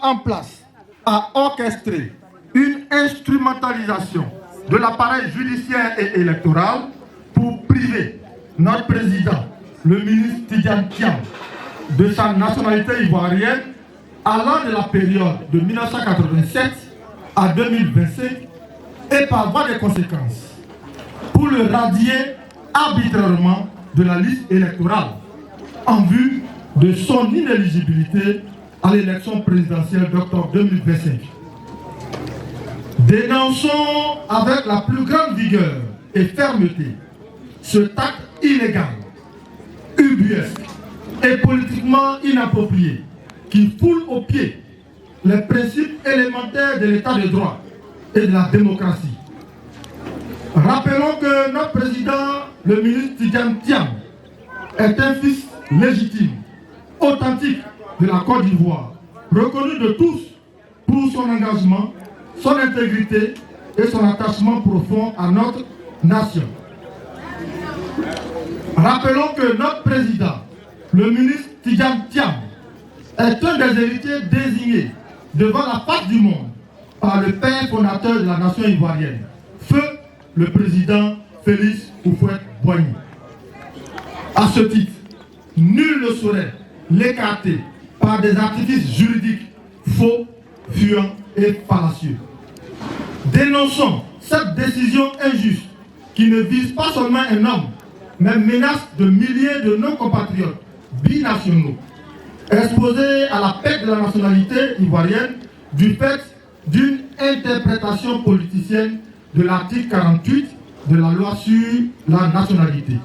En place à orchestrer une instrumentalisation de l'appareil judiciaire et électoral pour priver notre président, le ministre Tidjane Thiam, de sa nationalité ivoirienne allant de la période de 1987 à 2025 et par voie de conséquence pour le radier arbitrairement de la liste électorale en vue de son inéligibilité à l'élection présidentielle d'octobre 2025. Dénonçons avec la plus grande vigueur et fermeté cet acte illégal, ubuesque et politiquement inapproprié qui foule aux pieds les principes élémentaires de l'état de droit et de la démocratie. Rappelons que notre président, le ministre Tidjane Thiam, est un fils légitime, authentique de la Côte d'Ivoire, reconnu de tous pour son engagement, son intégrité et son attachement profond à notre nation. Rappelons que notre président, le ministre Tidjane Thiam, est un des héritiers désignés devant la face du monde par le père fondateur de la nation ivoirienne, feu le président Félix Houphouët-Boigny. À ce titre, nul ne saurait l'écarter par des artifices juridiques faux, fuyants et fallacieux. Dénonçons cette décision injuste qui ne vise pas seulement un homme, mais menace de milliers de nos compatriotes binationaux, exposés à la perte de la nationalité ivoirienne du fait d'une interprétation politicienne de l'article 48 de la loi sur la nationalité.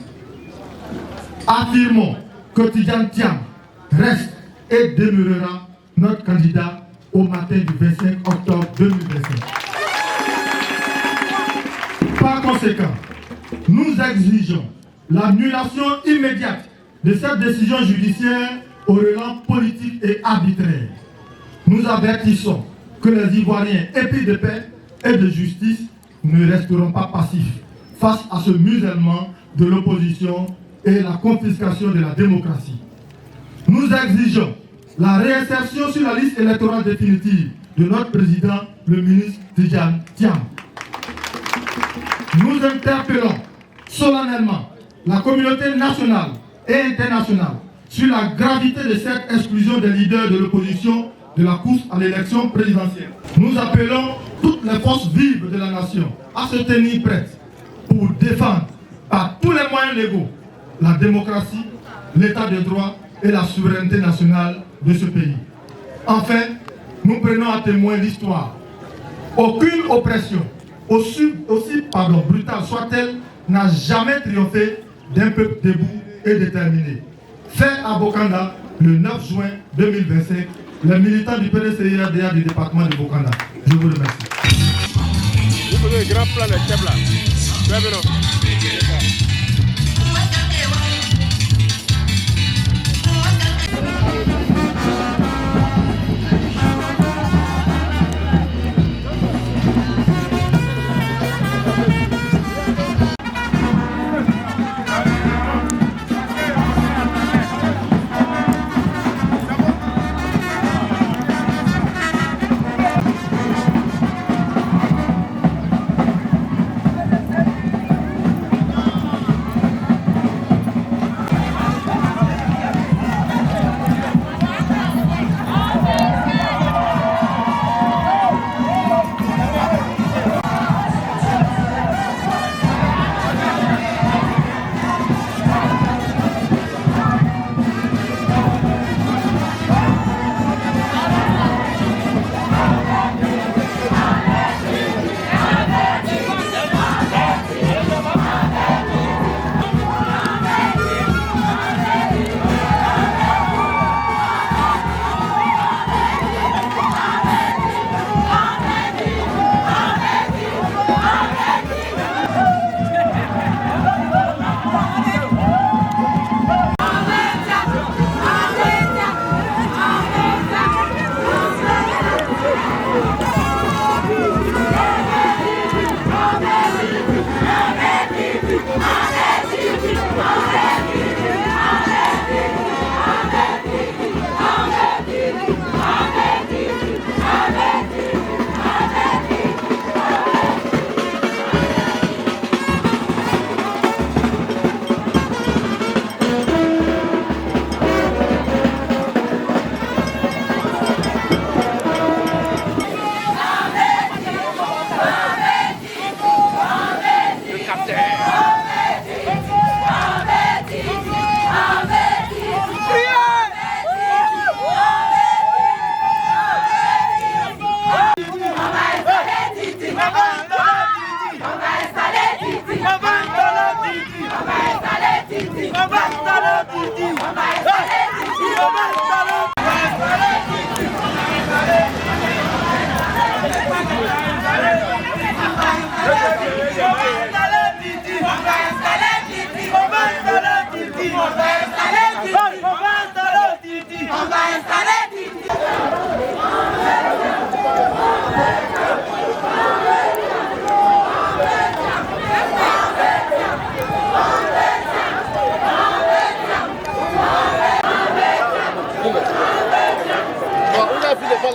Affirmons que Tidjane Thiam reste et demeurera notre candidat au matin du 25 octobre 2025. Par conséquent, nous exigeons l'annulation immédiate de cette décision judiciaire au relent politique et arbitraire. Nous avertissons que les Ivoiriens épris de paix et de justice ne resteront pas passifs face à ce musellement de l'opposition et la confiscation de la démocratie. Nous exigeons la réinsertion sur la liste électorale définitive de notre président, le ministre Tidjane Thiam. Nous interpellons solennellement la communauté nationale et internationale sur la gravité de cette exclusion des leaders de l'opposition de la course à l'élection présidentielle. Nous appelons toutes les forces vives de la nation à se tenir prêtes pour défendre par tous les moyens légaux la démocratie, l'état de droit et la souveraineté nationale de ce pays. Enfin, nous prenons à témoin l'histoire. Aucune oppression, aussi brutale soit-elle, n'a jamais triomphé d'un peuple debout et déterminé. Fait à Bokanda le 9 juin 2025, les militants du PDCIRDA du département de Bokanda. Je vous remercie. Vous voulez le grand plan de Kebla.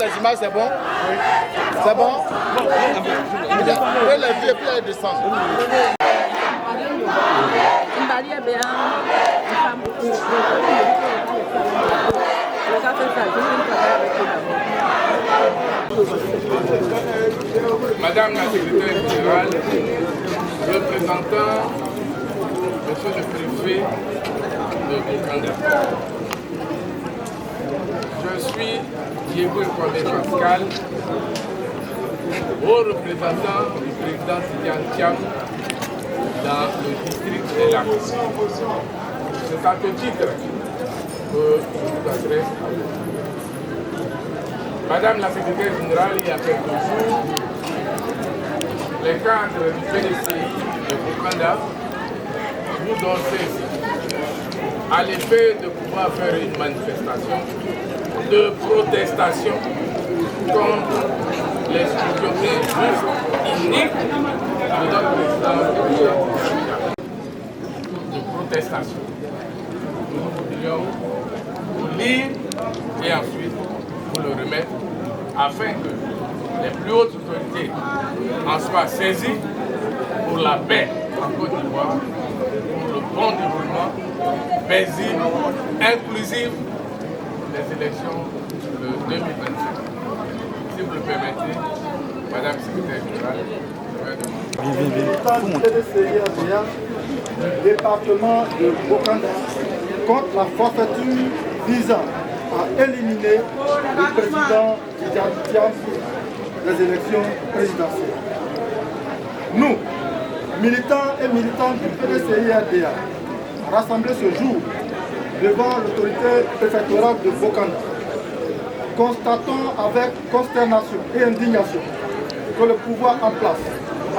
Les images, c'est bon? Oui. C'est bon? Vous les vues et puis les descendre. Madame la secrétaire générale, représentant monsieur le préfet de Bokanda. Je suis Diego Nkonde Pascal, haut représentant du président Tidjane Thiam dans le district de la Cour. C'est à ce titre que je vous adresse à vous. Madame la secrétaire générale, il y a quelques jours, les cadres du PDCI de Bokanda nous ont saisi à l'effet de pouvoir faire une manifestation de protestation contre l'exclusion injuste, inique de notre président de protestation. Nous voulions vous lire et ensuite vous le remettre afin que les plus hautes autorités en soient saisies pour la paix en Côte d'Ivoire, pour le bon développement paisible, inclusif des élections de 2025. Si vous le permettez, Madame la secrétaire générale, du département de Bokanda contre la forfaiture visant à éliminer le président Tidjane Thiam des élections présidentielles. Nous, militants et militantes du PDCI-RDA, rassemblés ce jour devant l'autorité préfectorale de Bokanda, constatons avec consternation et indignation que le pouvoir en place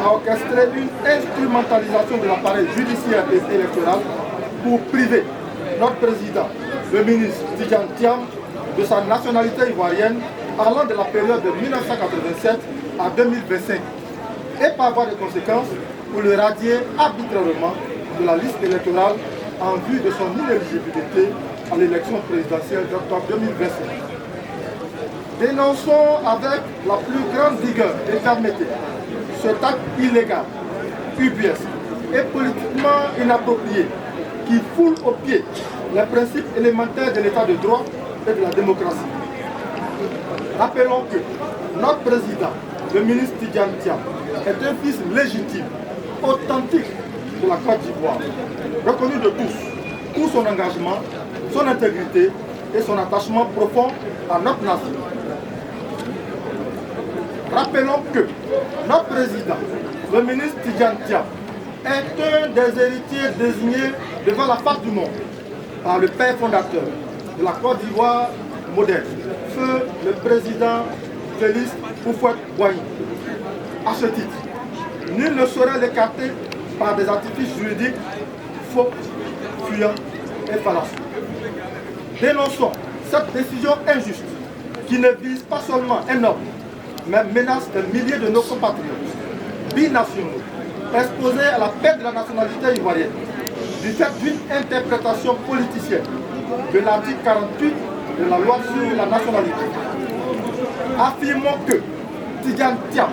a orchestré une instrumentalisation de l'appareil judiciaire et électoral pour priver notre président, le ministre Tidjane Thiam, de sa nationalité ivoirienne allant de la période de 1987 à 2025 et par voie de conséquence pour le radier arbitrairement de la liste électorale en vue de son inéligibilité à l'élection présidentielle d'octobre 2025. Dénonçons avec la plus grande vigueur et fermeté cet acte illégal, ubuesque et politiquement inapproprié qui foule aux pieds les principes élémentaires de l'état de droit et de la démocratie. Rappelons que notre président, le ministre Tidjane Thiam, est un fils légitime, authentique de la Côte d'Ivoire, reconnu de tous pour son engagement, son intégrité et son attachement profond à notre nation. Rappelons que notre président, le ministre Tidjane Thiam, est un des héritiers désignés devant la face du monde par le père fondateur de la Côte d'Ivoire moderne, feu le président Félix Houphouët-Boigny. À ce titre, nul ne saurait l'écarter par des artifices juridiques faux, fuyants et fallacieux. Dénonçons cette décision injuste qui ne vise pas seulement un homme, mais menace des milliers de nos compatriotes binationaux exposés à la perte de la nationalité ivoirienne du fait d'une interprétation politicienne de l'article 48 de la loi sur la nationalité. Affirmons que Tidjane Thiam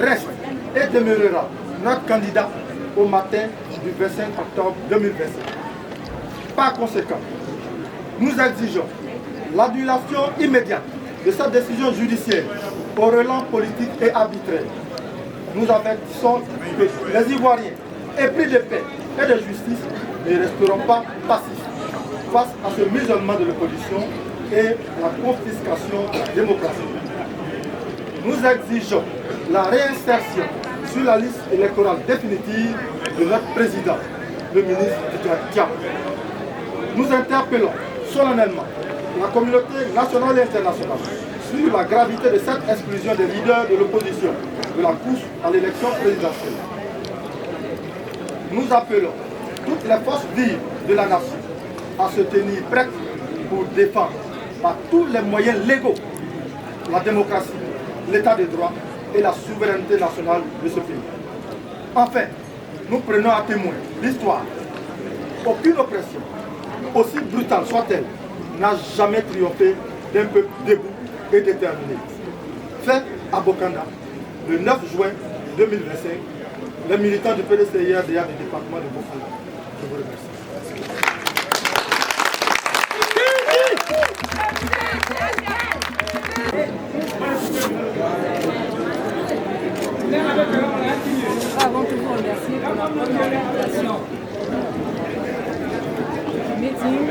reste et demeurera notre candidat au matin du 25 octobre 2025. Par conséquent, nous exigeons l'annulation immédiate de cette décision judiciaire au relent politique et arbitraire. Nous avertissons que les Ivoiriens, épris de paix et de justice, ne resteront pas passifs face à ce musulman de l'opposition et la confiscation de la démocratie. Nous exigeons la réinsertion sur la liste électorale définitive de notre président, le ministre Tidjane Thiam. Nous interpellons solennellement la communauté nationale et internationale sur la gravité de cette exclusion des leaders de l'opposition de la course à l'élection présidentielle. Nous appelons toutes les forces vives de la nation à se tenir prêtes pour défendre par tous les moyens légaux la démocratie, l'état de droit et la souveraineté nationale de ce pays. Enfin, nous prenons à témoin l'histoire. Aucune oppression, aussi brutale soit-elle, n'a jamais triomphé d'un peuple debout et déterminé. Fait à Bokanda, le 9 juin 2025, les militants du PDCIRDA du département de Bokanda. Je vous remercie. Avant tout, vous remercier pour la bonne organisation du meeting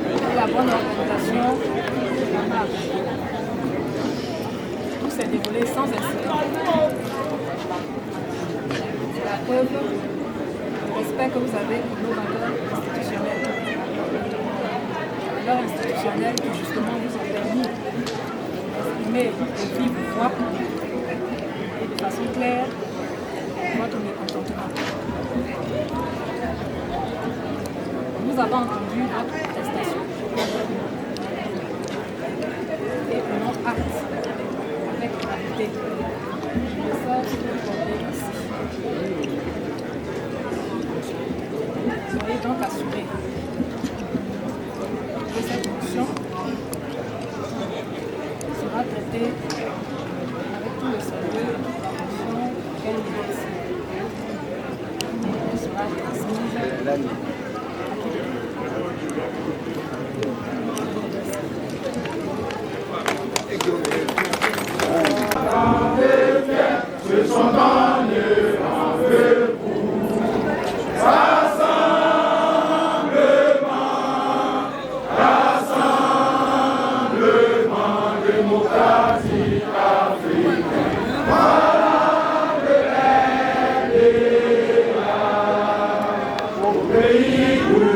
et la bonne organisation de la marche. Tout s'est déroulé sans incident. C'est la preuve du respect que vous avez pour nos valeurs institutionnelles. Les valeurs institutionnelles qui justement vous ont permis d'exprimer de vive voix et de façon claire votre mécontentement. Nous avons entendu votre protestation et prenons acte avec gravité du message que vous portez ici. Soyez donc assurés que cette motion sera traitée avec tout le sérieux de la motion qu'elle mérite. Elle sera transmise. Ce sont dans le avec vous. Rassemblement démocratique africain. Voilà le pays.